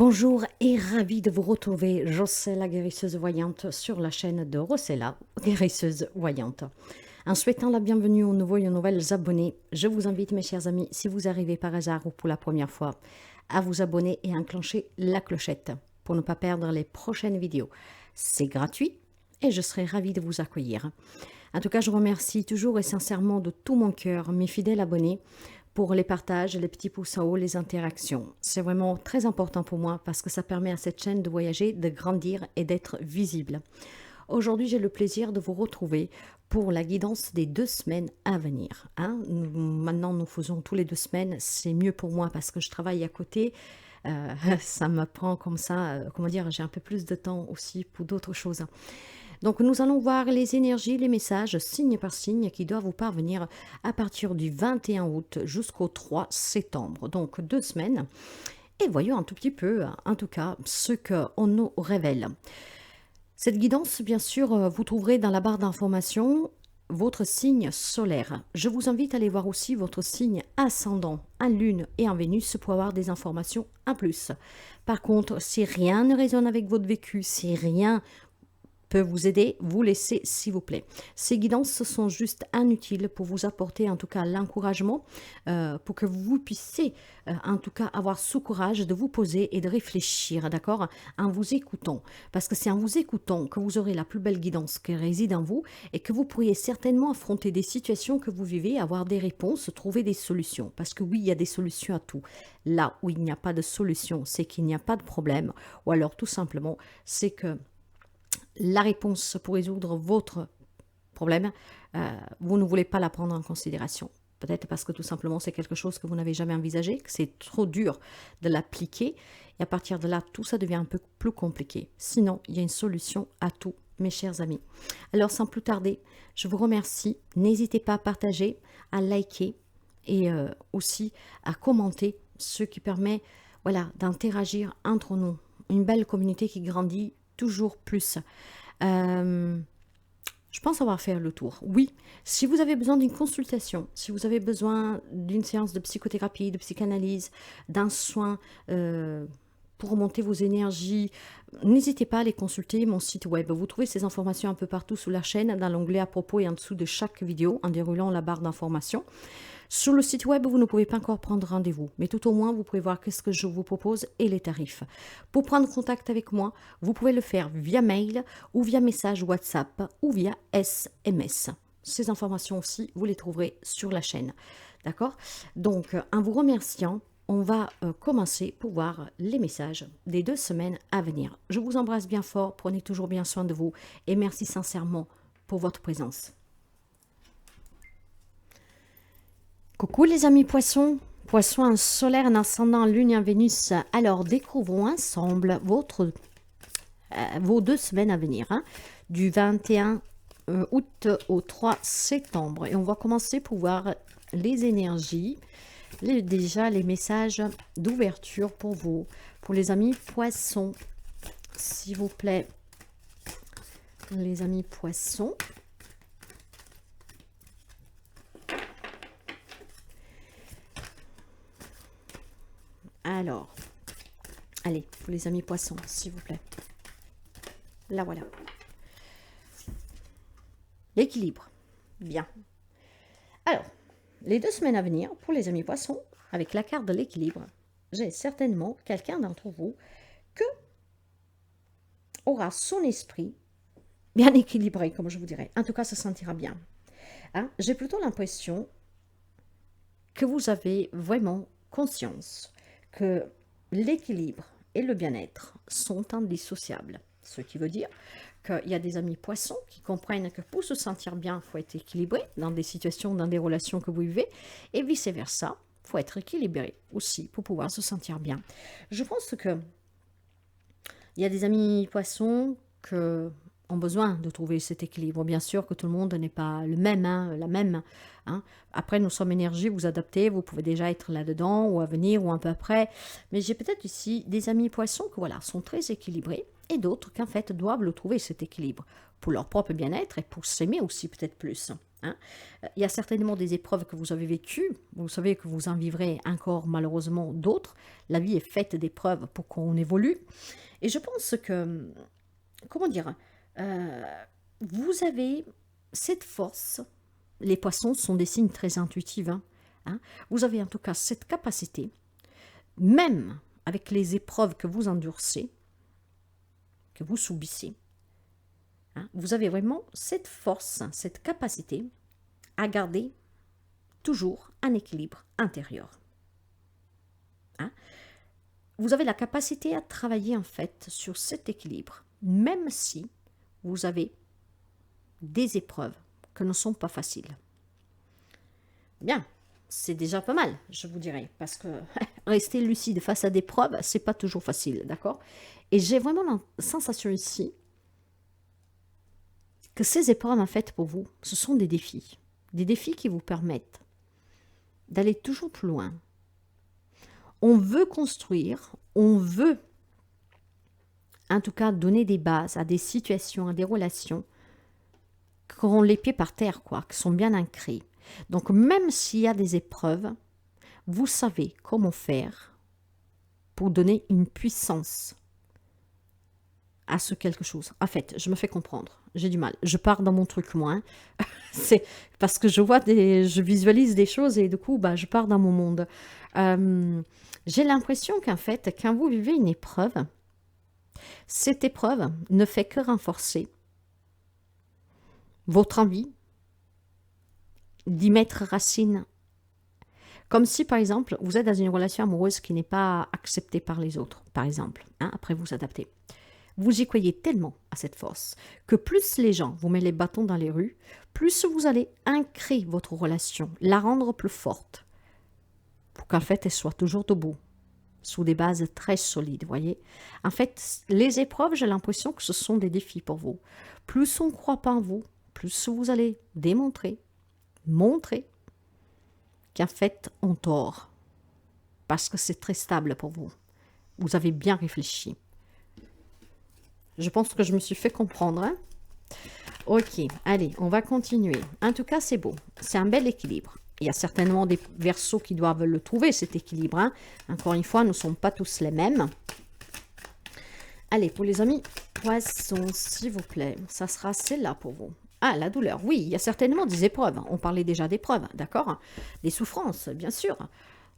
Bonjour et ravie de vous retrouver, Jocella la guérisseuse voyante sur la chaîne de Rossella, guérisseuse voyante. En souhaitant la bienvenue aux nouveaux et aux nouvelles abonnés, je vous invite mes chers amis, si vous arrivez par hasard ou pour la première fois, à vous abonner et à enclencher la clochette pour ne pas perdre les prochaines vidéos. C'est gratuit et je serai ravie de vous accueillir. En tout cas, je remercie toujours et sincèrement de tout mon cœur mes fidèles abonnés pour les partages, les petits pouces en haut, les interactions. C'est vraiment très important pour moi parce que ça permet à cette chaîne de voyager, de grandir et d'être visible. Aujourd'hui, j'ai le plaisir de vous retrouver pour la guidance des 2 semaines à venir. Maintenant, nous faisons tous les 2 semaines. C'est mieux pour moi parce que je travaille à côté. Ça me prend comme ça, comment dire, j'ai un peu plus de temps aussi pour d'autres choses. Donc nous allons voir les énergies, les messages, signe par signe, qui doivent vous parvenir à partir du 21 août jusqu'au 3 septembre. Donc 2 semaines. Et voyons un tout petit peu, en tout cas, ce qu'on nous révèle. Cette guidance, bien sûr, vous trouverez dans la barre d'information votre signe solaire. Je vous invite à aller voir aussi votre signe ascendant en Lune et en Vénus pour avoir des informations en plus. Par contre, si rien ne résonne avec votre vécu, si rien peut vous aider, vous laissez s'il vous plaît. Ces guidances sont juste inutiles pour vous apporter en tout cas l'encouragement, pour que vous puissiez en tout cas avoir ce courage de vous poser et de réfléchir, d'accord, en vous écoutant. Parce que c'est en vous écoutant que vous aurez la plus belle guidance qui réside en vous et que vous pourriez certainement affronter des situations que vous vivez, avoir des réponses, trouver des solutions. Parce que oui, il y a des solutions à tout. Là où il n'y a pas de solution, c'est qu'il n'y a pas de problème, ou alors tout simplement, c'est que la réponse pour résoudre votre problème, vous ne voulez pas la prendre en considération. Peut-être parce que tout simplement c'est quelque chose que vous n'avez jamais envisagé, que c'est trop dur de l'appliquer. Et à partir de là, tout ça devient un peu plus compliqué. Sinon, il y a une solution à tout, mes chers amis. Alors sans plus tarder, je vous remercie. N'hésitez pas à partager, à liker et aussi à commenter, ce qui permet d'interagir entre nous. Une belle communauté qui grandit toujours plus. Je pense avoir fait le tour. Oui, si vous avez besoin d'une consultation, si vous avez besoin d'une séance de psychothérapie, de psychanalyse, d'un soin pour remonter vos énergies, n'hésitez pas à aller consulter mon site web. Vous trouvez ces informations un peu partout sous la chaîne, dans l'onglet à propos et en dessous de chaque vidéo, en déroulant la barre d'informations. Sur le site web, vous ne pouvez pas encore prendre rendez-vous, mais tout au moins, vous pouvez voir qu'est-ce que je vous propose et les tarifs. Pour prendre contact avec moi, vous pouvez le faire via mail ou via message WhatsApp ou via SMS. Ces informations aussi, vous les trouverez sur la chaîne. D'accord? Donc, en vous remerciant, on va commencer pour voir les messages des 2 semaines à venir. Je vous embrasse bien fort, prenez toujours bien soin de vous et merci sincèrement pour votre présence. Coucou les amis poissons, poissons en solaire, en ascendant, en lune et en Vénus. Alors découvrons ensemble vos 2 semaines à venir, du 21 août au 3 septembre. Et on va commencer pour voir les énergies, déjà les messages d'ouverture pour vous, pour les amis poissons, s'il vous plaît. Les amis poissons. Alors, allez, pour les amis poissons, s'il vous plaît. Là, voilà. L'équilibre. Bien. Alors, les 2 semaines à venir, pour les amis poissons, avec la carte de l'équilibre, j'ai certainement quelqu'un d'entre vous que aura son esprit bien équilibré, comme je vous dirais. En tout cas, se sentira bien. J'ai plutôt l'impression que vous avez vraiment conscience que l'équilibre et le bien-être sont indissociables. Ce qui veut dire qu'il y a des amis poissons qui comprennent que pour se sentir bien, il faut être équilibré dans des situations, dans des relations que vous vivez, et vice-versa, il faut être équilibré aussi pour pouvoir se sentir bien. Je pense que il y a des amis poissons qui ont besoin de trouver cet équilibre. Bien sûr que tout le monde n'est pas le même, la même. Après, nous sommes énergie, vous adaptez, vous pouvez déjà être là-dedans, ou à venir, ou un peu après. Mais j'ai peut-être ici des amis poissons qui sont très équilibrés, et d'autres qui en fait doivent le trouver cet équilibre, pour leur propre bien-être et pour s'aimer aussi peut-être plus. Hein. Il y a certainement des épreuves que vous avez vécues. Vous savez que vous en vivrez encore malheureusement d'autres. La vie est faite d'épreuves pour qu'on évolue. Et je pense que, comment dire, euh, vous avez cette force. Les poissons sont des signes très intuitifs. Hein. Vous avez en tout cas cette capacité, même avec les épreuves que vous endurcez, que vous subissez, hein, vous avez vraiment cette force, cette capacité à garder toujours un équilibre intérieur. Hein. Vous avez la capacité à travailler en fait sur cet équilibre, même si vous avez des épreuves qui ne sont pas faciles. Bien, c'est déjà pas mal, je vous dirais, parce que rester lucide face à des preuves, c'est pas toujours facile, d'accord? Et j'ai vraiment la sensation ici que ces épreuves, en fait, pour vous, ce sont des défis qui vous permettent d'aller toujours plus loin. On veut construire, on veut, en tout cas, donner des bases à des situations, à des relations qui auront les pieds par terre, quoi, qui sont bien ancrées. Donc, même s'il y a des épreuves, vous savez comment faire pour donner une puissance à ce quelque chose. En fait, je me fais comprendre. J'ai du mal. Je pars dans mon truc, moi. Hein. C'est parce que je visualise des choses et du coup, je pars dans mon monde. J'ai l'impression qu'en fait, quand vous vivez une épreuve, cette épreuve ne fait que renforcer votre envie d'y mettre racine. Comme si, par exemple, vous êtes dans une relation amoureuse qui n'est pas acceptée par les autres, par exemple. Hein, après, vous adaptez. Vous y croyez tellement à cette force que plus les gens vous mettent les bâtons dans les rues, plus vous allez ancrer votre relation, la rendre plus forte, pour qu'en fait elle soit toujours debout, sous des bases très solides, voyez. En fait, les épreuves, j'ai l'impression que ce sont des défis pour vous. Plus on ne croit pas en vous, plus vous allez montrer qu'en fait on tort, parce que c'est très stable pour vous. Vous avez bien réfléchi. Je pense que je me suis fait comprendre. Hein. Ok, allez, on va continuer. En tout cas, c'est beau. C'est un bel équilibre. Il y a certainement des Verseaux qui doivent le trouver, cet équilibre. Hein. Encore une fois, nous ne sommes pas tous les mêmes. Allez, pour les amis Poissons, s'il vous plaît, ça sera celle-là pour vous. Ah, la douleur. Oui, il y a certainement des épreuves. On parlait déjà d'épreuves, d'accord? Des souffrances, bien sûr.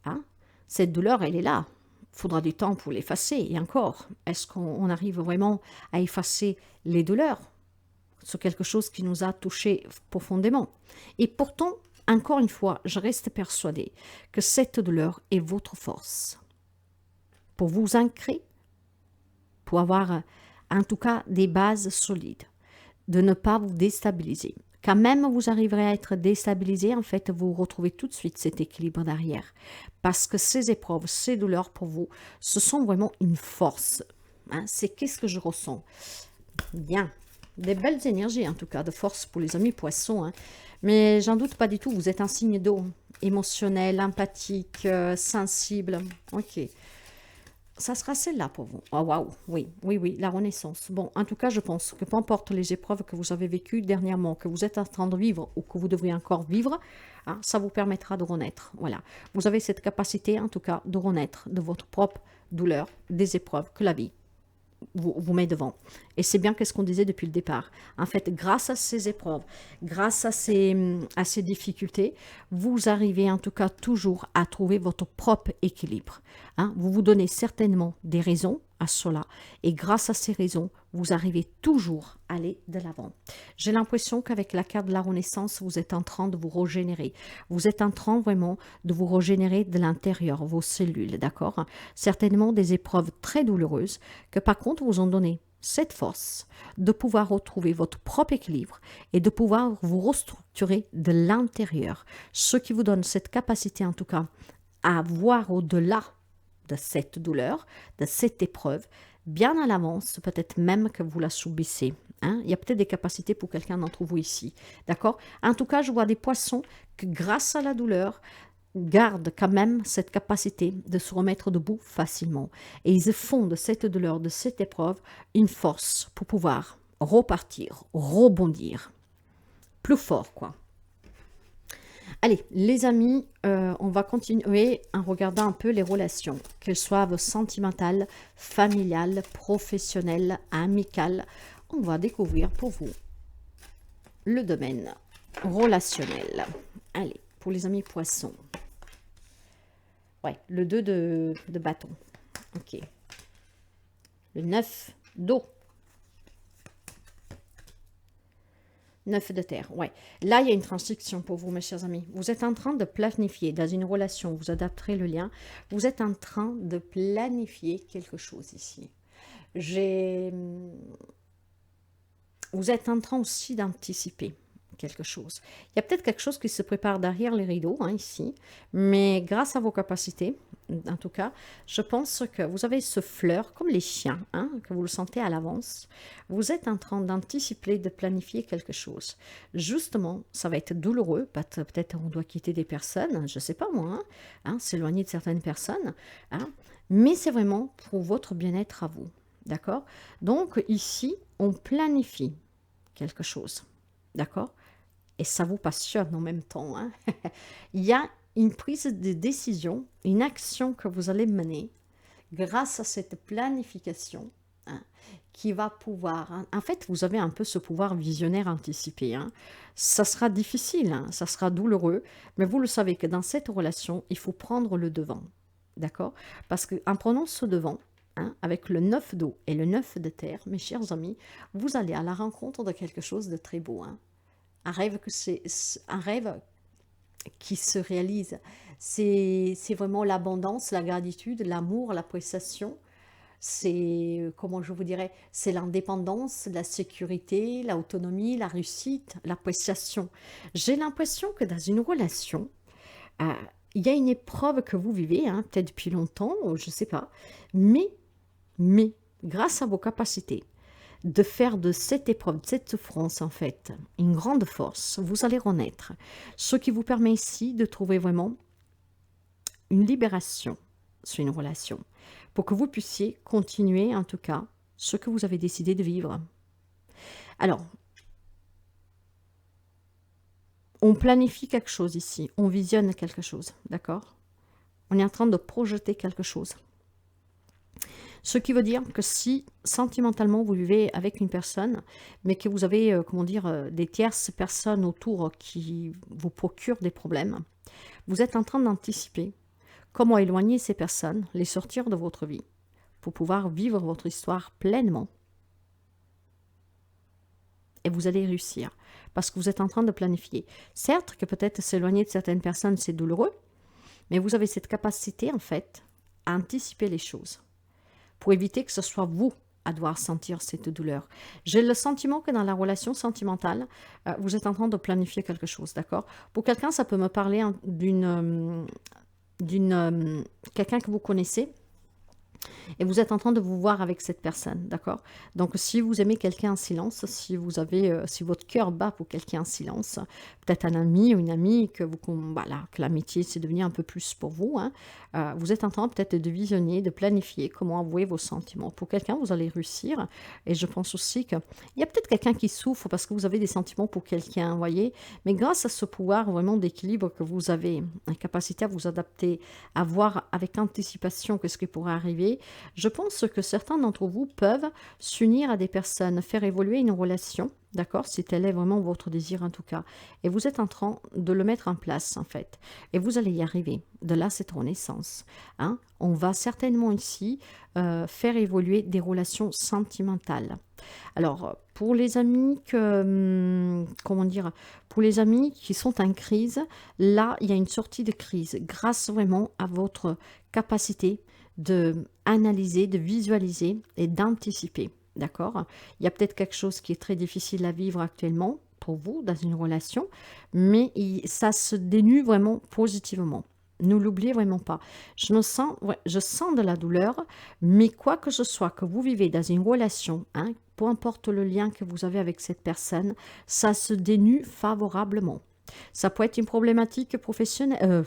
Hein. Cette douleur, elle est là. Il faudra du temps pour l'effacer. Et encore, est-ce qu'on arrive vraiment à effacer les douleurs? C'est quelque chose qui nous a touchés profondément. Et pourtant, encore une fois, je reste persuadée que cette douleur est votre force. Pour vous ancrer, pour avoir en tout cas des bases solides, de ne pas vous déstabiliser. Quand même vous arriverez à être déstabilisé, en fait, vous retrouvez tout de suite cet équilibre derrière. Parce que ces épreuves, ces douleurs pour vous, ce sont vraiment une force. Hein, c'est qu'est-ce que je ressens. Bien, des belles énergies en tout cas, de force pour les amis poissons. Hein. Mais j'en doute pas du tout, vous êtes un signe d'eau, émotionnel, empathique, sensible. Ok. Ça sera celle-là pour vous. Oh, waouh, oui, la renaissance. Bon, en tout cas, je pense que peu importe les épreuves que vous avez vécues dernièrement, que vous êtes en train de vivre ou que vous devrez encore vivre, hein, ça vous permettra de renaître. Voilà. Vous avez cette capacité, en tout cas, de renaître de votre propre douleur, des épreuves que la vie vous met devant. Et c'est bien ce qu'on disait depuis le départ. En fait, grâce à ces épreuves, grâce à ces difficultés, vous arrivez en tout cas toujours à trouver votre propre équilibre. Hein? Vous vous donnez certainement des raisons à cela. Et grâce à ces raisons, vous arrivez toujours à aller de l'avant. J'ai l'impression qu'avec la carte de la Renaissance, vous êtes en train de vous régénérer. Vous êtes en train vraiment de vous régénérer de l'intérieur, vos cellules, d'accord? Certainement des épreuves très douloureuses que par contre vous ont donné cette force de pouvoir retrouver votre propre équilibre et de pouvoir vous restructurer de l'intérieur. Ce qui vous donne cette capacité en tout cas à voir au-delà de cette douleur, de cette épreuve, bien à l'avance, peut-être même que vous la subissez. Hein? Il y a peut-être des capacités pour quelqu'un d'entre vous ici. D'accord? En tout cas, je vois des poissons qui, grâce à la douleur, gardent quand même cette capacité de se remettre debout facilement. Et ils font de cette douleur, de cette épreuve, une force pour pouvoir repartir, rebondir. Plus fort, quoi. Allez, les amis, on va continuer en regardant un peu les relations, qu'elles soient sentimentales, familiales, professionnelles, amicales. On va découvrir pour vous le domaine relationnel. Allez, pour les amis poissons. Ouais, le 2 de bâton. Ok. Le 9 d'eau. 9 de terre, ouais. Là, il y a une transition pour vous, mes chers amis. Vous êtes en train de planifier dans une relation, vous adapterez le lien. Vous êtes en train de planifier quelque chose ici. Vous êtes en train aussi d'anticiper quelque chose. Il y a peut-être quelque chose qui se prépare derrière les rideaux, hein, ici, mais grâce à vos capacités, en tout cas, je pense que vous avez ce fleur, comme les chiens, hein, que vous le sentez à l'avance. Vous êtes en train d'anticiper, de planifier quelque chose. Justement, ça va être douloureux, peut-être on doit quitter des personnes, je ne sais pas moi, hein, s'éloigner de certaines personnes, hein, mais c'est vraiment pour votre bien-être à vous. D'accord? Donc ici, on planifie quelque chose. D'accord? Et ça vous passionne en même temps. Hein? Il y a une prise de décision, une action que vous allez mener grâce à cette planification, hein, qui va pouvoir... Hein, en fait, vous avez un peu ce pouvoir visionnaire anticipé. Hein. Ça sera difficile, hein, ça sera douloureux, mais vous le savez que dans cette relation, il faut prendre le devant. D'accord? Parce qu'en prenant ce devant, hein, avec le 9 d'eau et le 9 de terre, mes chers amis, vous allez à la rencontre de quelque chose de très beau. Hein. Un rêve qui se réalise. C'est vraiment l'abondance, la gratitude, l'amour, l'appréciation. C'est, comment je vous dirais, c'est l'indépendance, la sécurité, l'autonomie, la réussite, l'appréciation. J'ai l'impression que dans une relation, euh, il y a une épreuve que vous vivez, hein, peut-être depuis longtemps, je ne sais pas, mais, grâce à vos capacités, de faire de cette épreuve, de cette souffrance en fait, une grande force, vous allez renaître. Ce qui vous permet ici de trouver vraiment une libération sur une relation, pour que vous puissiez continuer en tout cas ce que vous avez décidé de vivre. Alors, on planifie quelque chose ici, on visionne quelque chose, d'accord? On est en train de projeter quelque chose. Ce qui veut dire que si sentimentalement vous vivez avec une personne, mais que vous avez, comment dire, des tierces personnes autour qui vous procurent des problèmes, vous êtes en train d'anticiper comment éloigner ces personnes, les sortir de votre vie, pour pouvoir vivre votre histoire pleinement. Et vous allez réussir, parce que vous êtes en train de planifier. Certes que peut-être s'éloigner de certaines personnes, c'est douloureux, mais vous avez cette capacité, en fait, à anticiper les choses, pour éviter que ce soit vous à devoir sentir cette douleur. J'ai le sentiment que dans la relation sentimentale, vous êtes en train de planifier quelque chose, d'accord? Pour quelqu'un, ça peut me parler quelqu'un que vous connaissez, et vous êtes en train de vous voir avec cette personne, d'accord? Donc, si vous aimez quelqu'un en silence, si votre cœur bat pour quelqu'un en silence, peut-être un ami ou une amie voilà, que l'amitié c'est devenu un peu plus pour vous, hein, vous êtes en train peut-être de visionner, de planifier comment avouer vos sentiments. Pour quelqu'un, vous allez réussir. Et je pense aussi qu'il y a peut-être quelqu'un qui souffre parce que vous avez des sentiments pour quelqu'un, vous voyez? Mais grâce à ce pouvoir vraiment d'équilibre que vous avez, la capacité à vous adapter, à voir avec anticipation ce qui pourrait arriver, je pense que certains d'entre vous peuvent s'unir à des personnes, faire évoluer une relation, d'accord, si tel est vraiment votre désir en tout cas. Et vous êtes en train de le mettre en place en fait. Et vous allez y arriver. De là, cette renaissance. Hein. On va certainement ici faire évoluer des relations sentimentales. Alors, pour les amis pour les amis qui sont en crise, là, il y a une sortie de crise grâce vraiment à votre capacité de analyser, de visualiser et d'anticiper. D'accord? Il y a peut-être quelque chose qui est très difficile à vivre actuellement pour vous dans une relation, mais ça se dénue vraiment positivement. Ne l'oubliez vraiment pas. Je sens de la douleur, mais quoi que ce soit que vous vivez dans une relation, hein, peu importe le lien que vous avez avec cette personne, ça se dénue favorablement. Ça peut être une problématique professionnelle,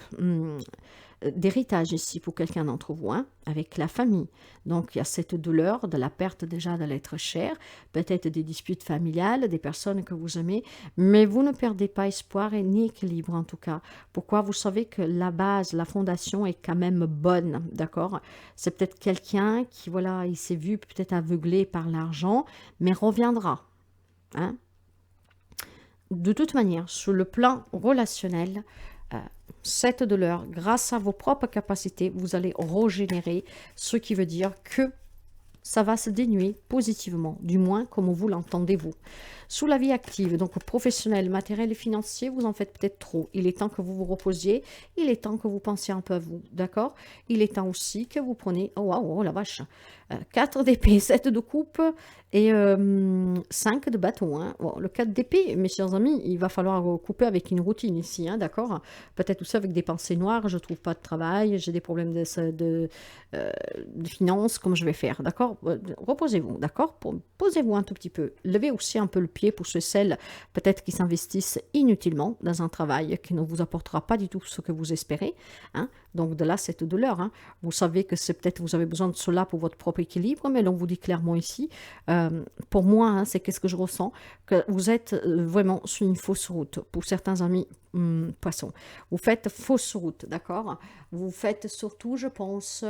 d'héritage ici pour quelqu'un d'entre vous, hein, avec la famille. Donc il y a cette douleur de la perte déjà de l'être cher, peut-être des disputes familiales, des personnes que vous aimez, mais vous ne perdez pas espoir et ni équilibre en tout cas. Pourquoi? Vous savez que la base, la fondation est quand même bonne, d'accord? C'est peut-être quelqu'un qui, voilà, il s'est vu peut-être aveuglé par l'argent, mais reviendra, hein. De toute manière, sur le plan relationnel, euh, cette douleur, grâce à vos propres capacités, vous allez régénérer, ce qui veut dire que ça va se dénuer positivement, du moins comme vous l'entendez vous. Sous la vie active, donc professionnelle, matériel et financier, vous en faites peut-être trop. Il est temps que vous vous reposiez, il est temps que vous pensiez un peu à vous, d'accord? Il est temps aussi que vous preniez, oh waouh, oh la vache, 4 d'épée, 7 de coupe et 5 de bâton, hein. Bon, le 4 d'épée, mes chers amis, il va falloir couper avec une routine ici, hein, d'accord? Peut-être aussi avec des pensées noires, je ne trouve pas de travail, j'ai des problèmes de finances, comme je vais faire, d'accord? Reposez-vous, d'accord? Posez-vous un tout petit peu. Levez aussi un peu le pied pour celles peut-être qui s'investissent inutilement dans un travail qui ne vous apportera pas du tout ce que vous espérez, hein? Donc de là, cette douleur, hein. Vous savez que c'est peut-être vous avez besoin de cela pour votre propre équilibre, mais l'on vous dit clairement ici, pour moi, hein, c'est qu'est-ce que je ressens, que vous êtes vraiment sur une fausse route. Pour certains amis poissons, vous faites fausse route, d'accord? Vous faites surtout, je pense,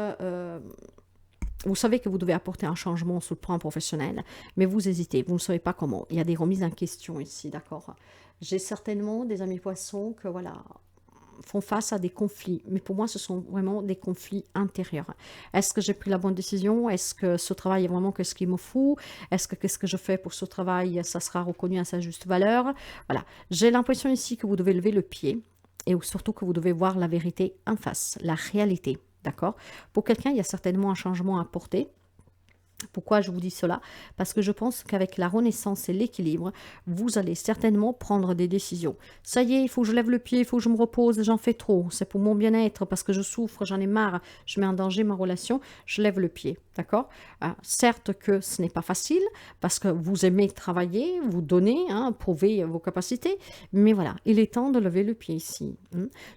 vous savez que vous devez apporter un changement sur le plan professionnel, mais vous hésitez, vous ne savez pas comment. Il y a des remises en question ici, d'accord? J'ai certainement des amis poissons que, voilà, font face à des conflits, mais pour moi, ce sont vraiment des conflits intérieurs. Est-ce que j'ai pris la bonne décision? Est-ce que ce travail est vraiment ce qu'il me faut? Est-ce que qu'est-ce que je fais pour ce travail, ça sera reconnu à sa juste valeur? Voilà, j'ai l'impression ici que vous devez lever le pied et surtout que vous devez voir la vérité en face, la réalité. D'accord? Pour quelqu'un, il y a certainement un changement à apporter. Pourquoi je vous dis cela? Parce que je pense qu'avec la renaissance et l'équilibre, vous allez certainement prendre des décisions. Ça y est, il faut que je lève le pied, il faut que je me repose, j'en fais trop. C'est pour mon bien-être, parce que je souffre, j'en ai marre, je mets en danger ma relation, je lève le pied. D'accord? Certes que ce n'est pas facile, parce que vous aimez travailler, vous donner, hein, prouver vos capacités, mais voilà, il est temps de lever le pied ici.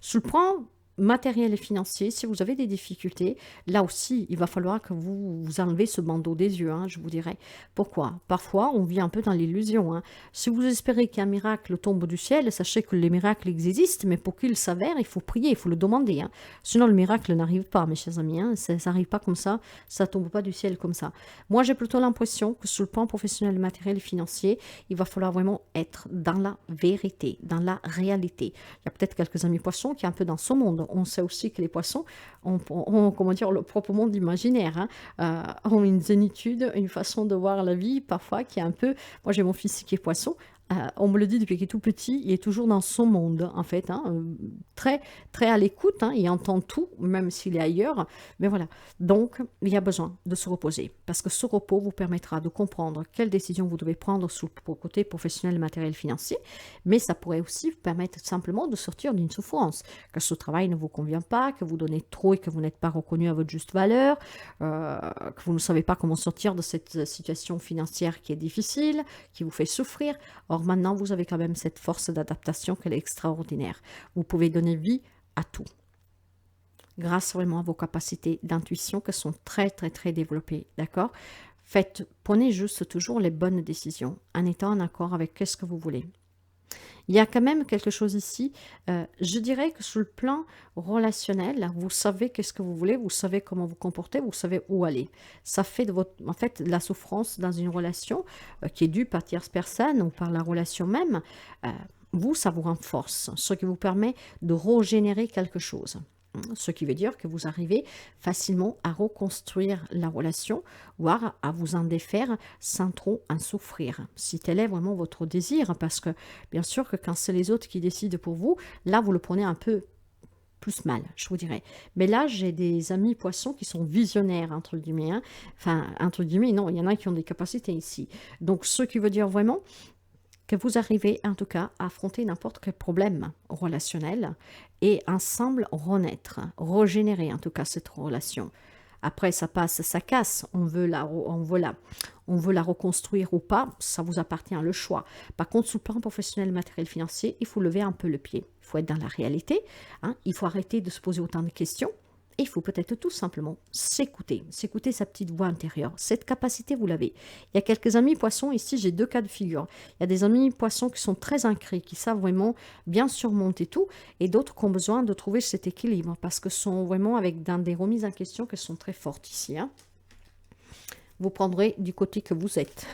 Sur le plan matériel et financier, si vous avez des difficultés, là aussi, il va falloir que vous enlevez ce bandeau des yeux, hein, je vous dirais. Pourquoi? Parfois, on vit un peu dans l'illusion, hein. Si vous espérez qu'un miracle tombe du ciel, sachez que les miracles existent, mais pour qu'il s'avère, il faut prier, il faut le demander, hein. Sinon, le miracle n'arrive pas, mes chers amis, hein. Ça n'arrive pas comme ça tombe pas du ciel comme ça. Moi, j'ai plutôt l'impression que sur le plan professionnel, matériel et financier, il va falloir vraiment être dans la vérité, dans la réalité. Il y a peut-être quelques amis poissons qui sont un peu dans ce monde. On sait aussi que les poissons ont comment dire, le propre monde imaginaire, hein, ont une zénitude, une façon de voir la vie parfois qui est un peu... Moi, j'ai mon fils qui est poisson. On me le dit depuis qu'il est tout petit, il est toujours dans son monde, en fait, hein, très, très à l'écoute, hein, il entend tout, même s'il est ailleurs, mais voilà. Donc, il y a besoin de se reposer, parce que ce repos vous permettra de comprendre quelles décisions vous devez prendre sur le côté professionnel, matériel, financier, mais ça pourrait aussi vous permettre simplement de sortir d'une souffrance, que ce travail ne vous convient pas, que vous donnez trop et que vous n'êtes pas reconnu à votre juste valeur, que vous ne savez pas comment sortir de cette situation financière qui est difficile, qui vous fait souffrir. Or, maintenant, vous avez quand même cette force d'adaptation qu'elle est extraordinaire. Vous pouvez donner vie à tout, grâce vraiment à vos capacités d'intuition qui sont très, très, très développées, d'accord? Prenez juste toujours les bonnes décisions, en étant en accord avec ce que vous voulez. Il y a quand même quelque chose ici, je dirais que sur le plan relationnel, vous savez qu'est-ce que vous voulez, vous savez comment vous comporter, vous savez où aller. Ça fait de en fait, la souffrance dans une relation qui est due par tierce personne ou par la relation même, vous, ça vous renforce, ce qui vous permet de régénérer quelque chose. Ce qui veut dire que vous arrivez facilement à reconstruire la relation, voire à vous en défaire sans trop en souffrir, si tel est vraiment votre désir, parce que bien sûr que quand c'est les autres qui décident pour vous, là vous le prenez un peu plus mal, je vous dirais. Mais là, j'ai des amis poissons qui sont visionnaires, entre guillemets, hein. Enfin, entre guillemets, non, il y en a qui ont des capacités ici. Donc, ce qui veut dire vraiment que vous arrivez en tout cas à affronter n'importe quel problème relationnel et ensemble renaître, régénérer en tout cas cette relation. Après, ça passe, ça casse. On veut la reconstruire ou pas, ça vous appartient, le choix. Par contre, sous le plan professionnel, matériel, financier, il faut lever un peu le pied. Il faut être dans la réalité. Hein. Il faut arrêter de se poser autant de questions. Et il faut peut-être tout simplement s'écouter sa petite voix intérieure. Cette capacité, vous l'avez. Il y a quelques amis poissons, ici j'ai deux cas de figure. Il y a des amis poissons qui sont très ancrés, qui savent vraiment bien surmonter tout, et d'autres qui ont besoin de trouver cet équilibre, parce que sont vraiment dans des remises en question qui sont très fortes ici. Hein. Vous prendrez du côté que vous êtes.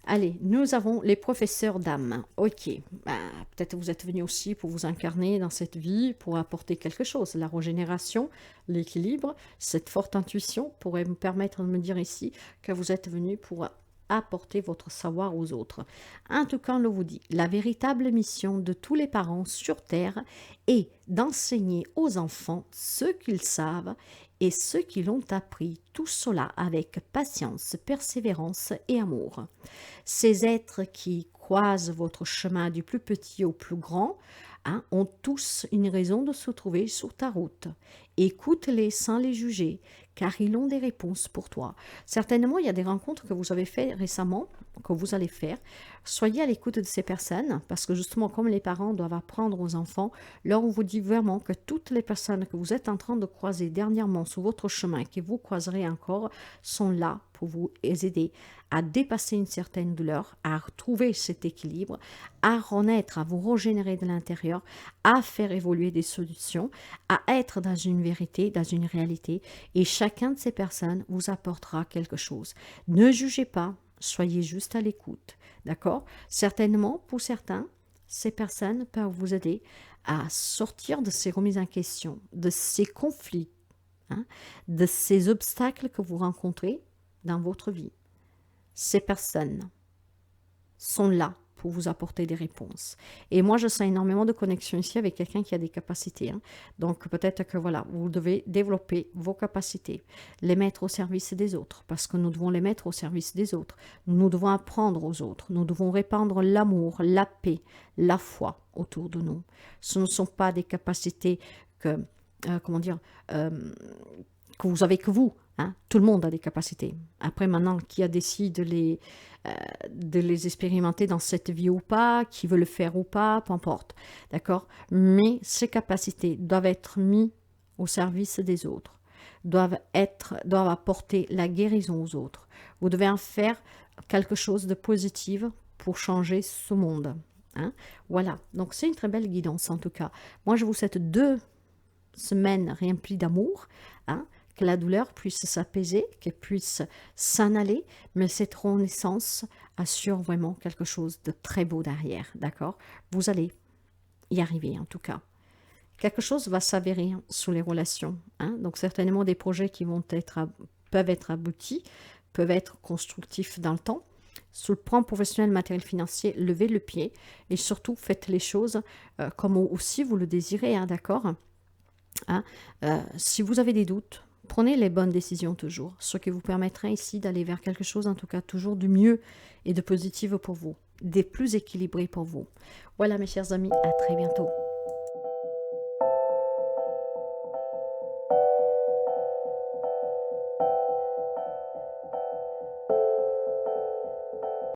Allez, nous avons les professeurs d'âme. Ok, peut-être vous êtes venus aussi pour vous incarner dans cette vie, pour apporter quelque chose. La régénération, l'équilibre, cette forte intuition pourrait me permettre de me dire ici que vous êtes venus pour apporter votre savoir aux autres. En tout cas, on le vous dit, la véritable mission de tous les parents sur Terre est d'enseigner aux enfants ce qu'ils savent et ceux qui l'ont appris, tout cela avec patience, persévérance et amour. Ces êtres qui croisent votre chemin du plus petit au plus grand ont tous une raison de se trouver sur ta route. Écoute-les sans les juger, car ils ont des réponses pour toi. Certainement, il y a des rencontres que vous avez faites récemment, que vous allez faire. Soyez à l'écoute de ces personnes, parce que justement, comme les parents doivent apprendre aux enfants, là on vous dit vraiment que toutes les personnes que vous êtes en train de croiser dernièrement sur votre chemin, et que vous croiserez encore, sont là pour vous aider à dépasser une certaine douleur, à retrouver cet équilibre, à renaître, à vous régénérer de l'intérieur, à faire évoluer des solutions, à être dans une vérité, dans une réalité, et chacun de ces personnes vous apportera quelque chose. Ne jugez pas, soyez juste à l'écoute, d'accord? Certainement, pour certains, ces personnes peuvent vous aider à sortir de ces remises en question, de ces conflits, de ces obstacles que vous rencontrez dans votre vie. Ces personnes sont là pour vous apporter des réponses. Et moi, je sens énormément de connexion ici avec quelqu'un qui a des capacités. Hein. Donc, peut-être que voilà, vous devez développer vos capacités, les mettre au service des autres, parce que nous devons les mettre au service des autres. Nous devons apprendre aux autres. Nous devons répandre l'amour, la paix, la foi autour de nous. Ce ne sont pas des capacités que, que vous avez que vous. Hein. Tout le monde a des capacités. Après, maintenant, qui a décidé de les expérimenter dans cette vie ou pas, qui veut le faire ou pas, peu importe. D'accord? Mais ces capacités doivent être mises au service des autres, doivent apporter la guérison aux autres. Vous devez en faire quelque chose de positif pour changer ce monde. Hein? Voilà. Donc, c'est une très belle guidance, en tout cas. Moi, je vous souhaite 2 semaines remplies d'amour, hein? Que la douleur puisse s'apaiser, qu'elle puisse s'en aller, mais cette renaissance assure vraiment quelque chose de très beau derrière, d'accord? Vous allez y arriver en tout cas. Quelque chose va s'avérer sous les relations, hein? Donc certainement des projets qui peuvent être aboutis, peuvent être constructifs dans le temps. Sous le plan professionnel, matériel, financier, levez le pied et surtout faites les choses comme aussi vous le désirez, hein, d'accord? Hein? Si vous avez des doutes, prenez les bonnes décisions toujours, ce qui vous permettra ici d'aller vers quelque chose, en tout cas toujours du mieux et de positif pour vous, des plus équilibrés pour vous. Voilà mes chers amis, à très bientôt.